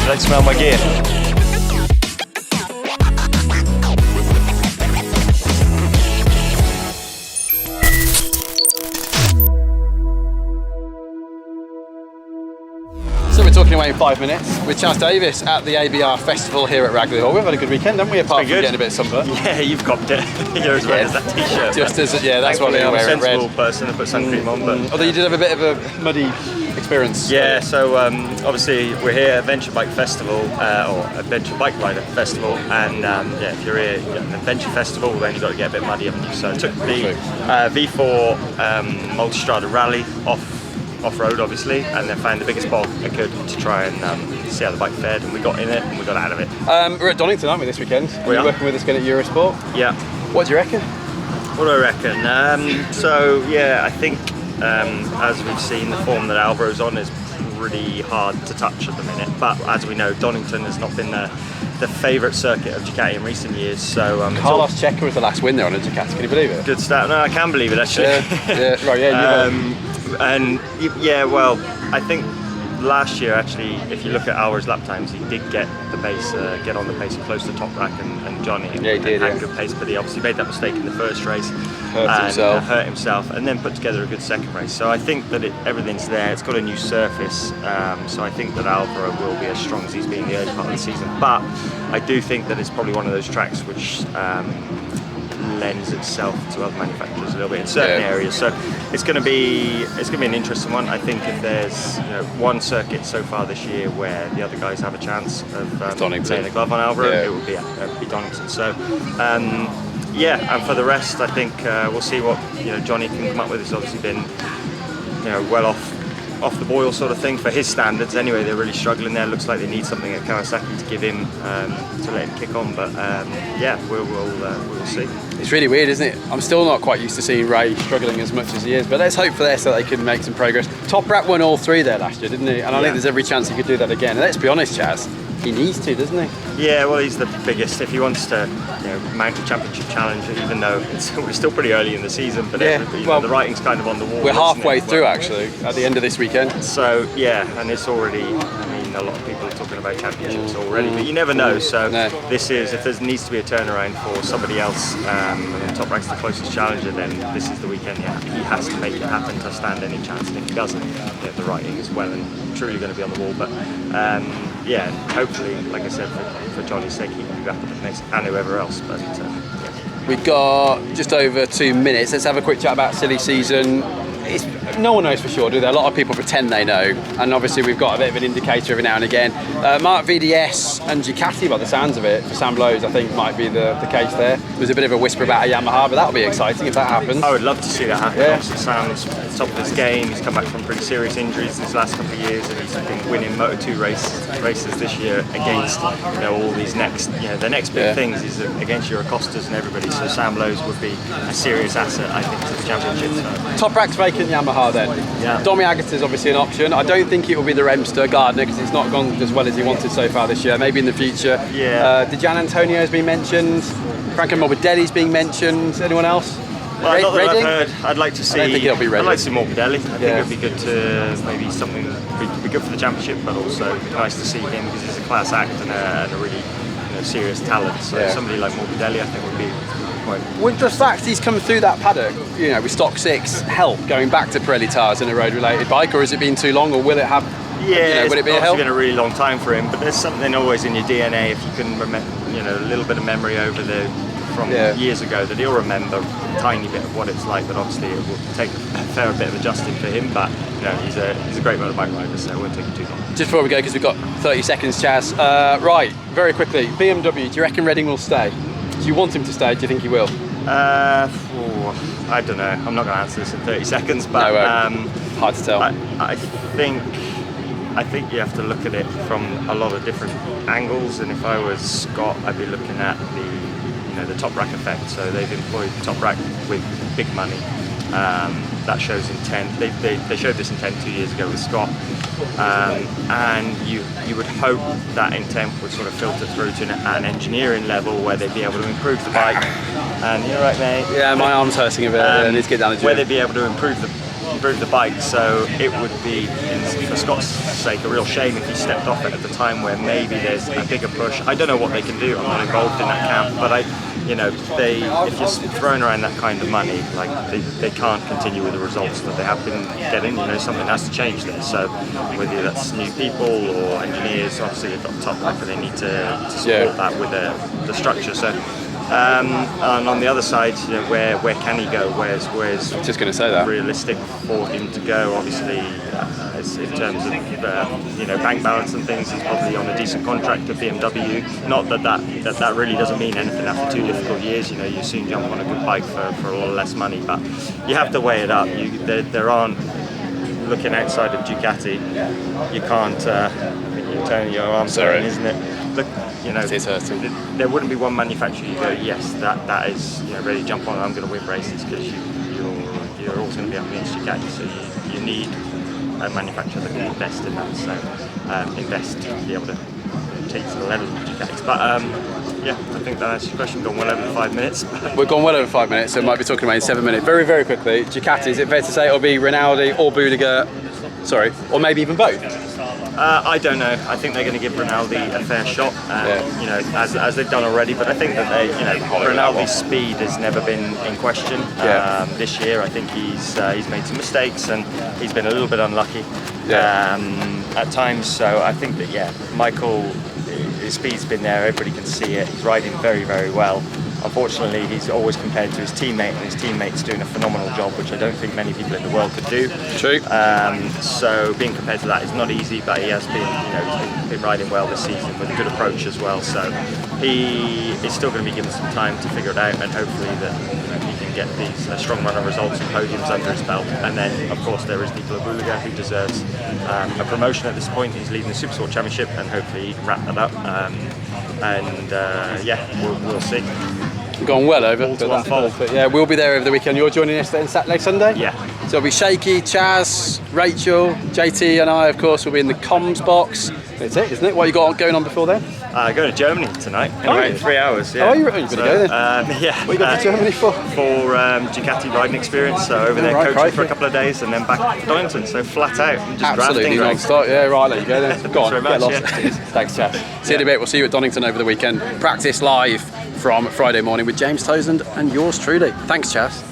Let's smell my gear. So we're talking away in 5 minutes with Chaz Davies at the ABR Festival here at Ragley Hall. We've had a good weekend, haven't we? Apart from getting a bit of sunburn. Yeah, you've copped it. You're as red as that t-shirt. Just as that's what I'm a wearing. sensible person to put sun cream on, but although you did have a bit of a muddy experience. Yeah, so obviously we're here at Adventure Bike Festival or Adventure Bike Rider Festival, and yeah, if you're here at an adventure festival, then you've got to get a bit muddy, haven't you? So I took the V4 Multistrada Rally off-road, obviously, and then found the biggest bog I could to try and see how the bike fared, and we got in it and we got out of it. We're at Donington, aren't we, this weekend? We are. Working with us again at Eurosport. Yeah. What do you reckon? What do I reckon? So yeah, I think as we've seen, the form that Alvaro's on is pretty hard to touch at the minute, but as we know, Donington has not been the favourite circuit of Ducati in recent years. So Carlos Checa was the last win there on a Ducati. Can you believe it? Good start. No, I can believe it actually. Yeah, right. Yeah. And yeah, well, I think last year actually, if you look at Alvaro's lap times, he did get the pace, get on the pace close to Toprak and Johnny. Yeah, he did. Had good pace, but he obviously made that mistake in the first race, hurt himself, and then put together a good second race. So I think that everything's there. It's got a new surface, so I think that Alvaro will be as strong as he's been in the early part of the season. But I do think that it's probably one of those tracks which lends itself to other manufacturers a little bit in certain areas. So it's going to be an interesting one. I think if there's one circuit so far this year where the other guys have a chance of laying a glove on Alvaro, it would be Donington. So yeah, and for the rest, I think we'll see what Johnny can come up with. He's obviously been well off the boil sort of thing for his standards. Anyway, they're really struggling there. Looks like they need something at Kawasaki to give him to let him kick on. But yeah, we'll see. It's really weird, isn't it? I'm still not quite used to seeing Ray struggling as much as he is, but let's hope for this so they can make some progress. Toprak won all 3 there last year, didn't he? And I think there's every chance he could do that again. And let's be honest, Chaz, he needs to, doesn't he? Yeah, well, he's the biggest. If he wants to mount a championship challenge, even though we're still pretty early in the season, but the writing's kind of on the wall. We're halfway through, actually, at the end of this weekend. So yeah, and it's already, a lot of people are talking about championships already, but you never know. So this is, if there needs to be a turnaround for somebody else, and Toprak's the closest challenger, then this is the weekend. Yeah, he has to make it happen to stand any chance, and if he doesn't, the writing is well and truly going to be on the wall. But yeah, hopefully, like I said, for Johnny's sake, he can be back up at the next, and whoever else. But yeah. We've got just over 2 minutes. Let's have a quick chat about silly season. No one knows for sure, do they? A lot of people pretend they know, and obviously we've got a bit of an indicator every now and again. Marc VDS and Ducati, by the sounds of it, for Sam Blows, I think might be the case there. There's a bit of a whisper about a Yamaha, but that'll be exciting if that happens. I would love to see that happen. Yeah. Obviously Sam's at the top of his game. He's come back from pretty serious injuries these last couple of years, and he's been winning Moto2 races this year against all these the next big things is against your Acostas and everybody. So Sam Blows would be a serious asset, I think, to the championship. So. Toprak's vacant Yamaha then. Yeah. Domi Agata's obviously an option. I don't think it will be the Remster Gardner because it's not gone as well as he wanted so far this year. Maybe in the future. Yeah. Gian Antonio's been mentioned. Franco Morbidelli's being mentioned. Anyone else? Well, not that I've heard. I'd like to see. I don't think it'll be Redding. I'd like to see Morbidelli. I think it'd be good to maybe something be good for the championship, but also nice to see him because he's a class act and a really serious talent. So somebody like Morbidelli, I think would be. Would the fact he's come through that paddock, with stock 6, help going back to Pirelli tyres in a road-related bike, or has it been too long, or will it have? Yeah, would it be a it's help? been a really long time for him, but there's something always in your DNA if you can remember, a little bit of memory from years ago that he'll remember a tiny bit of what it's like. But obviously, it will take a fair bit of adjusting for him. But he's a great motorbike rider, so it won't take him too long. Just before we go, because we've got 30 seconds, Chaz. Right, very quickly, BMW. Do you reckon Redding will stay? Do you want him to stay? Do you think he will? I don't know. I'm not going to answer this in 30 seconds, but hard to tell. I think you have to look at it from a lot of different angles. And if I was Scott, I'd be looking at the Toprak effect. So they've employed Toprak with big money. That shows intent. They showed this intent 2 years ago with Scott, and you would hope that intent would sort of filter through to an engineering level where they'd be able to improve the bike. And you're right, mate. Yeah, my arm's hurting a bit. I need to get down the gym. Where they'd be able to improve improve the bike. So it would be, for Scott's sake, a real shame if he stepped off it at the time where maybe there's a bigger push. I don't know what they can do. I'm not involved in that camp, but if you're throwing around that kind of money, like they can't continue with the results that they have been getting. Something has to change there. So whether that's new people or engineers, obviously they've got Toprak, but they need to support that with the structure. So. And on the other side, where can he go? Where's just going to say that realistic for him to go? Obviously, in terms of bank balance and things, he's probably on a decent contract at BMW. Not that really doesn't mean anything after 2 difficult years. You soon jump on a good bike for a lot less money, but you have to weigh it up. There aren't, looking outside of Ducati, you can't. You're turning your arms around, isn't it? Look, there wouldn't be one manufacturer you go, yes, that is ready to jump on. I'm going to win races, because you're always going to be up against Ducati. So you need a manufacturer that can invest in that. So invest to be able to take to the level of Ducatis. But I think that answers your question. Gone well over 5 minutes. We've gone well over 5 minutes, so we might be talking about in 7 minutes. Very, very quickly, Ducati, is it fair to say it'll be Rinaldi or Budiger? Sorry, or maybe even both? I don't know. I think they're going to give Rinaldi a fair shot, as they've done already. But I think that Rinaldi's speed has never been in question. This year, I think he's made some mistakes and he's been a little bit unlucky at times. So I think that Michael, his speed's been there. Everybody can see it. He's riding very, very well. Unfortunately, he's always compared to his teammate, and his teammate's doing a phenomenal job, which I don't think many people in the world could do. True. So being compared to that is not easy, but he has been, he's been riding well this season with a good approach as well. So he is still going to be given some time to figure it out, and hopefully that he can get these strong run of results and podiums under his belt. And then, of course, there is Nicola Budiger, who deserves a promotion at this point. He's leading the Supersport Championship, and hopefully he can wrap that up. We'll see. Gone well over. But we'll be there over the weekend. You're joining us then Saturday, Sunday? Yeah. So it'll be Shaky, Chaz, Rachel, JT and I, of course, will be in the comms box. That's it, isn't it? What have you got going on before then? Going to Germany tonight in about 3 hours. Yeah. Oh, you're going to go then? What are you going to Germany for? For Ducati riding experience. So over there coaching for a couple of days and then back to Donington. So flat out. Just absolutely non-stop. Yeah, right, there you go then. Go on, get lost. Thanks, Chaz. See you in a bit. We'll see you at Donington over the weekend. Practice live from Friday morning with James Toseland and yours truly. Thanks, Chaz.